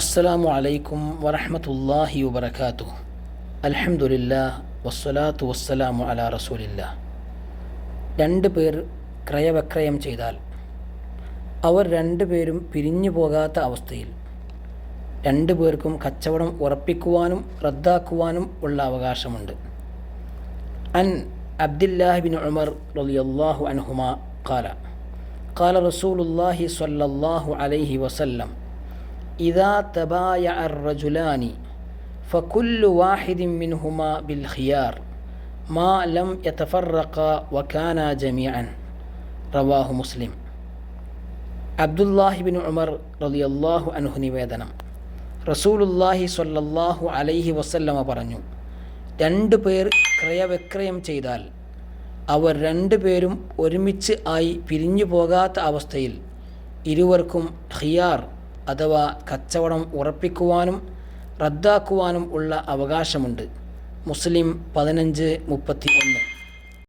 അസ്സലാമു അലൈക്കും വറഹ്മത്തുള്ളാഹി വബറകാതുഹു. അൽഹംദുലില്ലാഹ് വസ്സലാത്തു വസ്സലാമു അലാ റസൂലില്ലാഹ്. രണ്ട് പേർ ക്രയവിക്രയം ചെയ്താൽ അവർ രണ്ടുപേരും പിരിഞ്ഞു പോകാത്ത അവസ്ഥയിൽ രണ്ടു പേർക്കും കച്ചവടം ഉറപ്പിക്കുവാനും റദ്ദാക്കുവാനും ഉള്ള അവകാശമുണ്ട്. അൻ അബ്ദില്ലാഹി ബിൻ ഉമർ റളിയല്ലാഹു അൻഹുമാ ഖാല ഖാല റസൂലുള്ളാഹി സ്വല്ലല്ലാഹു അലൈഹി വസല്ലം ഇദാ തബായഅ അർ-റജുലാനി ഫകുല്ലു വാഹിദിൻ മിൻഹുമാ ബിൽ ഖിയാർ മാ ലം യതഫറഖാ വകാനാ ജമീഅൻ. റവാഹു മുസ്ലിം. അബ്ദുല്ലാഹി ബിൻ ഉമർ റളിയല്ലാഹു അൻഹു നിവേദനം. റസൂലുള്ളാഹി സ്വല്ലല്ലാഹു അലൈഹി വസല്ലമ പറഞ്ഞു, രണ്ടു പേർ ക്രയവിക്രയം ചെയ്താൽ അവർ രണ്ടുപേരും ഒരുമിച്ച് ആയി പിരിഞ്ഞു പോകാത്ത അവസ്ഥയിൽ ഇരുവർക്കും ഖിയാർ അഥവാ കച്ചവടം ഉറപ്പിക്കുവാനും റദ്ദാക്കുവാനും ഉള്ള അവകാശമുണ്ട്. മുസ്ലിം 15:31.